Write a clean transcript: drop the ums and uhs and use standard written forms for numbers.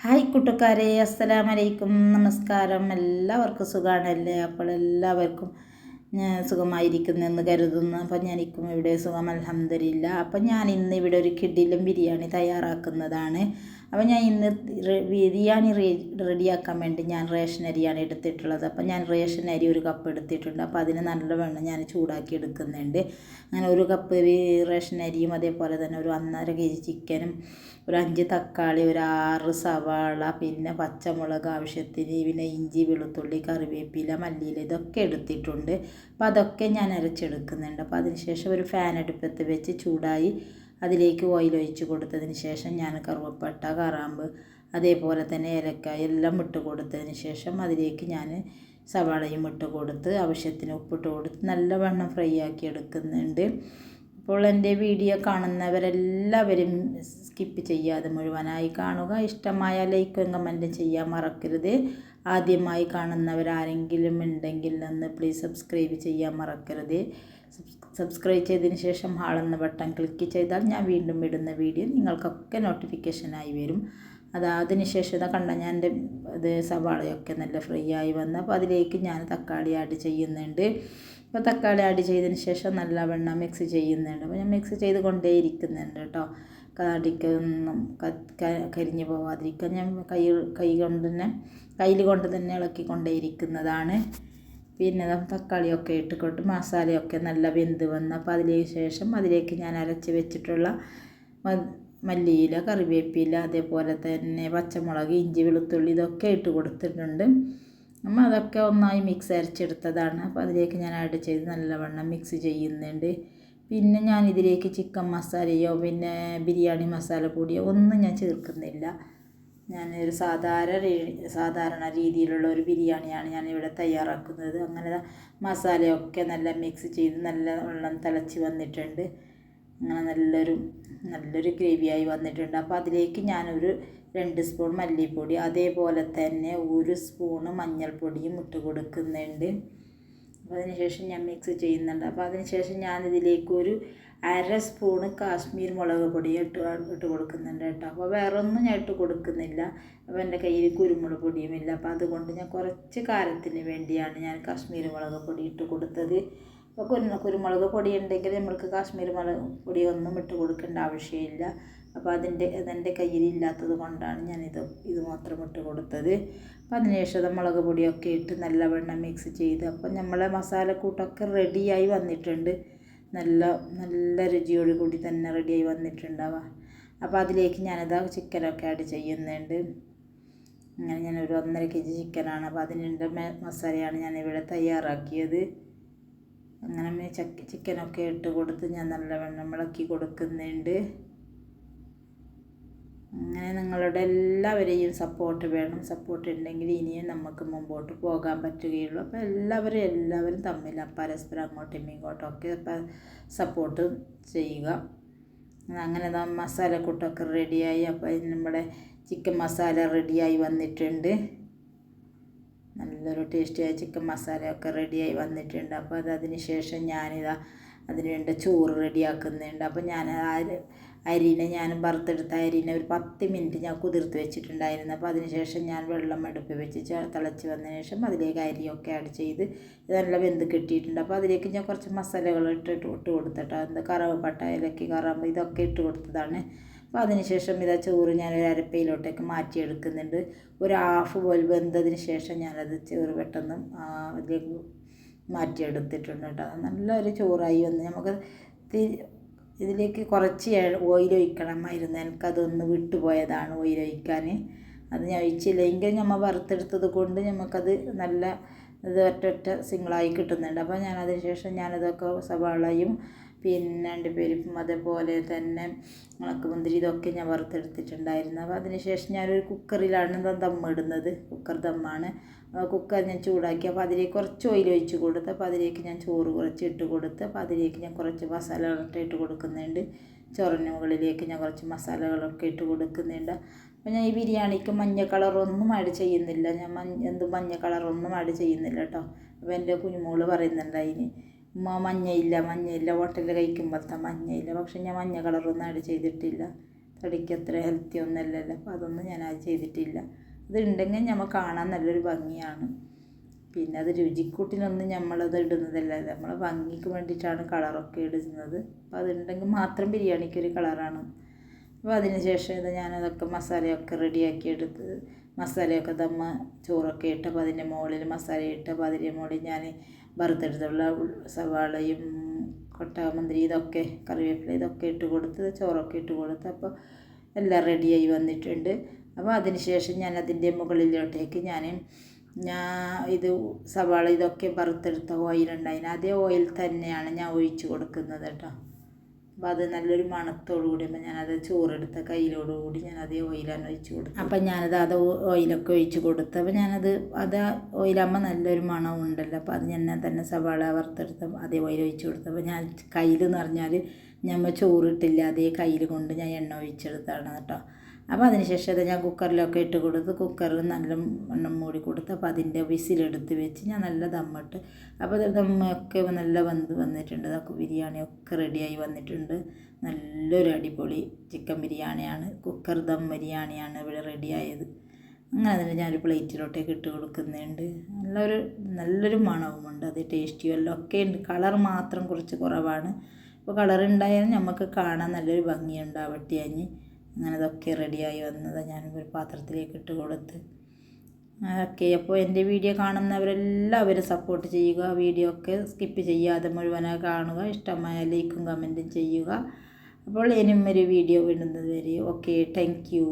Hi കൂട്ടുകാരെ, അസ്സലാമലൈക്കും, നമസ്കാരം. എല്ലാവർക്കും സുഖമാണല്ലേ? അപ്പോൾ എല്ലാവർക്കും സുഖമായിരിക്കുന്നെന്ന് കരുതുന്നു. അപ്പം എനിക്കും ഇവിടെ സുഖം, അൽഹംദുലില്ലാ. അപ്പം ഞാൻ ഇന്ന് ഇവിടെ ഒരു കിടിലൻ ബിരിയാണി തയ്യാറാക്കുന്നതാണ്. അപ്പം ഞാൻ ഇന്ന് ബിരിയാണി റെഡിയാക്കാൻ വേണ്ടി ഞാൻ റേഷൻ അരിയാണ് എടുത്തിട്ടുള്ളത്. അപ്പം ഞാൻ റേഷൻ അരി ഒരു കപ്പ് എടുത്തിട്ടുണ്ട്. അപ്പോൾ അതിന് നല്ലവണ്ണം ഞാൻ ചൂടാക്കി എടുക്കുന്നുണ്ട്. അങ്ങനെ ഒരു കപ്പ് റേഷൻ അരിയും അതേപോലെ തന്നെ ഒരു 1.5 kg ചിക്കനും ഒരു 5 തക്കാളി, ഒരു 6 സവാള, പിന്നെ പച്ചമുളക് ആവശ്യത്തിന്, പിന്നെ ഇഞ്ചി, വെളുത്തുള്ളി, കറിവേപ്പില, മല്ലിയില ഇതൊക്കെ എടുത്തിട്ടുണ്ട്. അപ്പോൾ അതൊക്കെ ഞാൻ അരച്ചെടുക്കുന്നുണ്ട്. അപ്പോൾ അതിനുശേഷം ഒരു ഫാൻ അടുപ്പത്ത് വെച്ച് ചൂടായി അതിലേക്ക് ഓയിൽ ഒഴിച്ച് കൊടുത്തതിന് ശേഷം ഞാൻ കറുവപ്പട്ട, കറാമ്പ്, അതേപോലെ തന്നെ ഏലക്കായ എല്ലാം ഇട്ട് കൊടുത്തതിന് ശേഷം അതിലേക്ക് ഞാൻ സവാളയും ഇട്ട് കൊടുത്ത് ആവശ്യത്തിന് ഉപ്പിട്ട് കൊടുത്ത് നല്ലവണ്ണം ഫ്രൈ ആക്കി എടുക്കുന്നുണ്ട്. അപ്പോൾ എൻ്റെ വീഡിയോ കാണുന്നവരെല്ലാവരും സ്കിപ്പ് ചെയ്യാതെ മുഴുവനായി കാണുക. ഇഷ്ടമായ ലൈക്കും കമൻറ്റും ചെയ്യാൻ മറക്കരുത്. ആദ്യമായി കാണുന്നവരാരെങ്കിലും ഉണ്ടെങ്കിൽ ഒന്ന് പ്ലീസ് സബ്സ്ക്രൈബ് ചെയ്യാൻ മറക്കരുത്. സബ്സ്ക്രൈബ് ചെയ്തതിന് ശേഷം ആളെന്ന ബട്ടൺ ക്ലിക്ക് ചെയ്താൽ ഞാൻ വീണ്ടും ഇടുന്ന വീഡിയോ നിങ്ങൾക്കൊക്കെ നോട്ടിഫിക്കേഷനായി വരും. അതിന് ശേഷം കണ്ട ഞാൻ എൻ്റെ സവാളയൊക്കെ നല്ല ഫ്രൈ ആയി വന്ന് അപ്പോൾ അതിലേക്ക് ഞാൻ തക്കാളി ആഡ് ചെയ്യുന്നുണ്ട്. അപ്പോൾ തക്കാളി ആഡ് ചെയ്തതിന് ശേഷം നല്ലവണ്ണം മിക്സ് ചെയ്യുന്നുണ്ട്. അപ്പോൾ ഞാൻ മിക്സ് ചെയ്ത് കൊണ്ടേ ഇരിക്കുന്നുണ്ട് കേട്ടോ. കടിക്കൊന്നും കരിഞ്ഞു പോവാതിരിക്കാൻ ഞാൻ കയ്യിൽ കൊണ്ട് തന്നെ ഇളക്കിക്കൊണ്ടേ ഇരിക്കുന്നതാണ്. പിന്നെ തക്കാളിയൊക്കെ ഇട്ടുകൊണ്ട് മസാലയൊക്കെ നല്ല വെന്ത് വന്ന് അപ്പോൾ അതിലേക്ക് ശേഷം അതിലേക്ക് ഞാൻ അരച്ച് വെച്ചിട്ടുള്ള മല്ലിയില, കറിവേപ്പില, അതേപോലെ തന്നെ പച്ചമുളക്, ഇഞ്ചി, വെളുത്തുള്ളി ഇതൊക്കെ ഇട്ട് കൊടുത്തിട്ടുണ്ട്. നമ്മൾ അതൊക്കെ ഒന്നായി മിക്സ് അരച്ചെടുത്തതാണ്. അപ്പോൾ അതിലേക്ക് ഞാൻ ആഡ് ചെയ്ത് നല്ലവണ്ണം മിക്സ് ചെയ്യുന്നുണ്ട്. പിന്നെ ഞാൻ ഇതിലേക്ക് ചിക്കൻ മസാലയോ പിന്നെ ബിരിയാണി മസാല പൊടിയോ ഒന്നും ഞാൻ ചേർക്കുന്നില്ല. ഞാനൊരു സാധാരണ രീതിയിലുള്ള ഒരു ബിരിയാണിയാണ് ഞാനിവിടെ തയ്യാറാക്കുന്നത്. അങ്ങനെ മസാലയൊക്കെ നല്ല മിക്സ് ചെയ്ത് നല്ല വെള്ളം തിളച്ച് വന്നിട്ടുണ്ട്. അങ്ങനെ നല്ലൊരു ഗ്രേവിയായി വന്നിട്ടുണ്ട്. അപ്പോൾ അതിലേക്ക് ഞാനൊരു 2 സ്പൂൺ മല്ലിപ്പൊടി, അതേപോലെ തന്നെ 1 സ്പൂണ് മഞ്ഞൾപ്പൊടിയും ഇട്ട് കൊടുക്കുന്നുണ്ട്. അപ്പോൾ അതിനുശേഷം ഞാൻ മിക്സ് ചെയ്യുന്നുണ്ട്. അപ്പോൾ അതിനുശേഷം ഞാനിതിലേക്ക് ഒരു 1/2 സ്പൂണ് കാശ്മീർ മുളക് പൊടി ഇട്ട് കൊടുക്കുന്നുണ്ട് കേട്ടോ. അപ്പോൾ വേറെ ഒന്നും ഞാൻ ഇട്ട് കൊടുക്കുന്നില്ല. അപ്പോൾ എൻ്റെ കയ്യിൽ കുരുമുളക് പൊടിയുമില്ല. അപ്പോൾ അതുകൊണ്ട് ഞാൻ കുറച്ച് കാരത്തിന് വേണ്ടിയാണ് ഞാൻ കാശ്മീർ മുളക് പൊടി ഇട്ട് കൊടുത്തത്. അപ്പോൾ കുരുമുളക് പൊടി ഉണ്ടെങ്കിൽ നമ്മൾക്ക് കാശ്മീർ മുളക് പൊടിയൊന്നും ഇട്ട് കൊടുക്കേണ്ട ആവശ്യമില്ല. അപ്പോൾ അതെൻ്റെ കയ്യിലില്ലാത്തത് കൊണ്ടാണ് ഇത് മാത്രം ഇട്ട് കൊടുത്തത്. അപ്പോൾ അതിനുശേഷം മുളക് പൊടിയൊക്കെ ഇട്ട് നല്ലവണ്ണം മിക്സ് ചെയ്ത് അപ്പോൾ നമ്മളെ മസാലക്കൂട്ടൊക്കെ റെഡിയായി വന്നിട്ടുണ്ട്. നല്ല രുചിയോട് കൂടി തന്നെ റെഡിയായി വന്നിട്ടുണ്ടാവുക. അപ്പോൾ അതിലേക്ക് ചിക്കനൊക്കെ ആഡ് ചെയ്യുന്നുണ്ട്. അങ്ങനെ ഞാനൊരു 1.5 kg ചിക്കനാണ്. അപ്പോൾ അതിൻ്റെ മസാലയാണ് ഞാനിവിടെ തയ്യാറാക്കിയത്. അങ്ങനെ ചിക്കനൊക്കെ ഇട്ട് കൊടുത്ത് ഞാൻ നല്ലവണ്ണം ഇളക്കി കൊടുക്കുന്നുണ്ട്. അങ്ങനെ നിങ്ങളുടെ എല്ലാവരെയും സപ്പോർട്ട് വേണം. സപ്പോർട്ട് ഉണ്ടെങ്കിൽ ഇനിയും നമുക്ക് മുമ്പോട്ട് പോകാൻ പറ്റുകയുള്ളൂ. അപ്പോൾ എല്ലാവരും തമ്മിൽ പരസ്പരം അങ്ങോട്ടും ഇങ്ങോട്ടും ഒക്കെ സപ്പോർട്ട് ചെയ്യുക. അങ്ങനെ മസാലക്കൂട്ടൊക്കെ റെഡിയായി. അപ്പോൾ നമ്മുടെ ചിക്കൻ മസാല റെഡിയായി വന്നിട്ടുണ്ട്. നല്ലൊരു ടേസ്റ്റിയായ ചിക്കൻ മസാലയൊക്കെ റെഡിയായി വന്നിട്ടുണ്ട്. അപ്പോൾ അതിന് ശേഷം അതിന് വേണ്ട ചോറ് റെഡിയാക്കുന്നുണ്ട്. അപ്പോൾ ഞാൻ വറുത്തെടുത്ത അരിനെ ഒരു 10 മിനിറ്റ് ഞാൻ കുതിർത്ത് വെച്ചിട്ടുണ്ടായിരുന്നു. അപ്പോൾ അതിന് ശേഷം ഞാൻ വെള്ളം അടുപ്പ് വെച്ച് തിളച്ച് വന്നതിന് ശേഷം അതിലേക്ക് അരിയൊക്കെ ആഡ് ചെയ്ത് നല്ല വെന്ത് കിട്ടിയിട്ടുണ്ട്. അപ്പോൾ അതിലേക്ക് ഞാൻ കുറച്ച് മസാലകൾ ഇട്ട് കൊടുത്തിട്ട് കറുവപ്പട്ട, ഏലക്ക, കറാമ്പ് ഇതൊക്കെ ഇട്ട് കൊടുത്തതാണ്. അപ്പോൾ അതിന് ശേഷം ചോറ് ഞാൻ ഒരു അരപ്പയിലോട്ടേക്ക് മാറ്റിയെടുക്കുന്നുണ്ട്. ഒരു ഹാഫ് ബോയിൽ വെന്തതിന് ശേഷം ഞാനത് ചോറ് പെട്ടെന്ന് അതിലേക്ക് മാറ്റിയെടുത്തിട്ടുണ്ട് കേട്ടോ. നല്ലൊരു ചോറായി വന്ന് നമുക്ക് ഇതിലേക്ക് കുറച്ച് ഓയിൽ ഒഴിക്കണമായിരുന്നു. എനിക്കതൊന്ന് വിട്ടുപോയതാണ് ഓയിൽ ഒഴിക്കാൻ. അത് ഞാൻ ഒഴിച്ചില്ലെങ്കിൽ നമ്മൾ വറുത്തെടുത്തത് കൊണ്ട് നമുക്കത് നല്ല ഒറ്റ സിംഗിളായി കിട്ടുന്നുണ്ട്. അപ്പോൾ അതിന് ശേഷം ഞാനതൊക്കെ സവാളയും പിന്നെ അണ്ടിപ്പരിപ്പും അതേപോലെ തന്നെ ഉണക്കമുന്തിരി ഇതൊക്കെ ഞാൻ വറുത്തെടുത്തിട്ടുണ്ടായിരുന്നു. അപ്പോൾ അതിന് ശേഷം ഞാനൊരു കുക്കറിലാണ് ദമ്മിടുന്നത്. കുക്കർ ദമ്മാണ്. കുക്കർ ഞാൻ ചൂടാക്കി. അപ്പോൾ അതിലേക്ക് കുറച്ച് ഓയിൽ ഒഴിച്ച് കൊടുത്ത് അപ്പോൾ അതിലേക്ക് ഞാൻ ചോറ് കുറച്ച് ഇട്ട് കൊടുത്ത് അപ്പോൾ അതിലേക്ക് ഞാൻ കുറച്ച് മസാലകളൊക്കെ ഇട്ട് കൊടുക്കുന്നുണ്ട്. ചോറിന് മുകളിലേക്ക് ഞാൻ കുറച്ച് മസാലകളൊക്കെ ഇട്ട് കൊടുക്കുന്നുണ്ട്. അപ്പോൾ ഞാൻ ഈ ബിരിയാണിക്ക് മഞ്ഞ കളറൊന്നും ആഡ് ചെയ്യുന്നില്ല. ഞാൻ മഞ്ഞ കളറൊന്നും ആഡ് ചെയ്യുന്നില്ല കേട്ടോ. അപ്പോൾ എൻ്റെ കുഞ്ഞുമോള് പറയുന്നുണ്ടായിന് മഞ്ഞയില്ല ഹോട്ടലിൽ കഴിക്കുമ്പോഴത്തെ മഞ്ഞയില്ല. പക്ഷെ ഞാൻ മഞ്ഞ കളറൊന്നും ആഡ് ചെയ്തിട്ടില്ല. തടിക്ക് അത്ര ഹെൽത്തി ഒന്നല്ലല്ലോ. അപ്പോൾ അതൊന്നും ഞാൻ അത് ചെയ്തിട്ടില്ല. അത് ഉണ്ടെങ്കിൽ നമ്മൾ കാണാൻ നല്ലൊരു ഭംഗിയാണ്. പിന്നെ അത് രുചിക്കൂട്ടിനൊന്നും നമ്മളത് ഇടുന്നതല്ല, നമ്മളെ ഭംഗിക്ക് വേണ്ടിയിട്ടാണ് കളറൊക്കെ ഇടുന്നത്. അപ്പോൾ അതുണ്ടെങ്കിൽ മാത്രം ബിരിയാണിക്കൊരു കളറാണ്. അപ്പോൾ അതിന് ശേഷം ഇത് ഞാനതൊക്കെ മസാലയൊക്കെ റെഡിയാക്കി എടുത്ത് മസാലയൊക്കെ ചോറൊക്കെ ഇട്ട് അപ്പോൾ അതിൻ്റെ മുകളിൽ മസാല ഇട്ട് അപ്പോൾ അതിൻ്റെ മുകളിൽ ഞാൻ വറുത്തെടുത്തുള്ള സവാളയും കൊട്ടമുന്തിരി ഇതൊക്കെ കറിവേപ്പില ഇതൊക്കെ ഇട്ട് കൊടുത്ത് ചോറൊക്കെ ഇട്ട് കൊടുത്ത് അപ്പോൾ എല്ലാം റെഡിയായി വന്നിട്ടുണ്ട്. അപ്പോൾ അതിന് ശേഷം ഞാൻ അതിൻ്റെ മുകളിലോട്ടേക്ക് ഞാൻ ഇത് സവാള ഇതൊക്കെ വറുത്തെടുത്ത ഓയിലുണ്ടായിന് അതേ ഓയിൽ തന്നെയാണ് ഞാൻ ഒഴിച്ച് കൊടുക്കുന്നത് കേട്ടോ. അപ്പോൾ അത് നല്ലൊരു മണത്തോടു കൂടി അപ്പോൾ ഞാനത് ചോറെടുത്ത കയ്യിലോടുകൂടി ഞാൻ അതേ ഓയിലാണ് ഒഴിച്ച് കൊടുത്തു. അപ്പം ഞാനത് അത് ഓയിലൊക്കെ ഒഴിച്ച് കൊടുത്തു. അപ്പോൾ അത് ഓയിലാകുമ്പോൾ നല്ലൊരു മണം ഉണ്ടല്ലോ. അപ്പോൾ അത് ഞാൻ തന്നെ സവാള വറുത്തെടുത്ത അതേ ഓയിൽ ഒഴിച്ച് കൊടുത്തു. അപ്പോൾ ഞാൻ കയ്യിൽ എന്ന് പറഞ്ഞാൽ നമ്മൾ ചോറിട്ടില്ല, അതേ കയ്യിൽ കൊണ്ട് ഞാൻ എണ്ണ ഒഴിച്ചെടുത്താണ് കേട്ടോ. അപ്പോൾ അതിന് ശേഷം അത് ഞാൻ കുക്കറിലൊക്കെ ഇട്ട് കൊടുത്ത് കുക്കറിൽ നല്ല എണ്ണം മൂടി കൊടുത്ത് അപ്പോൾ അതിൻ്റെ വിസിലെടുത്ത് വെച്ച് ഞാൻ നല്ല ദമ്മിട്ട് അപ്പോൾ ദമ്മൊക്കെ നല്ല വന്നിട്ടുണ്ട്. അതൊക്കെ ബിരിയാണിയൊക്കെ റെഡിയായി വന്നിട്ടുണ്ട്. നല്ലൊരു അടിപൊളി ചിക്കൻ ബിരിയാണിയാണ്, കുക്കർ ദം ബിരിയാണിയാണ് ഇവിടെ റെഡിയായത്. അങ്ങനെ അതിന് ഞാനൊരു പ്ലേറ്റിലോട്ടേക്ക് ഇട്ട് കൊടുക്കുന്നുണ്ട്. നല്ലൊരു മണവുമുണ്ട്, അത് ടേസ്റ്റിയും എല്ലാം ഒക്കെ ഉണ്ട്. കളർ മാത്രം കുറച്ച് കുറവാണ്. അപ്പോൾ കളർ ഉണ്ടായാലും നമുക്ക് കാണാൻ നല്ലൊരു ഭംഗിയുണ്ടാവട്ടെ. അങ്ങനെ അതൊക്കെ റെഡിയായി വന്നത് ഞാനൊരു പാത്രത്തിലേക്ക് ഇട്ട് കൊടുത്ത് ഓക്കെ. അപ്പോൾ എൻ്റെ വീഡിയോ കാണുന്നവരെല്ലാവരും സപ്പോർട്ട് ചെയ്യുക. വീഡിയോ ഒക്കെ സ്കിപ്പ് ചെയ്യാതെ മുഴുവനായി കാണുക. ഇഷ്ടമായ ലൈക്കും കമൻറ്റും ചെയ്യുക. അപ്പോൾ ഇനിയും ഒരു വീഡിയോ വിടുന്നത് വരെ ഓക്കെ, താങ്ക് യു.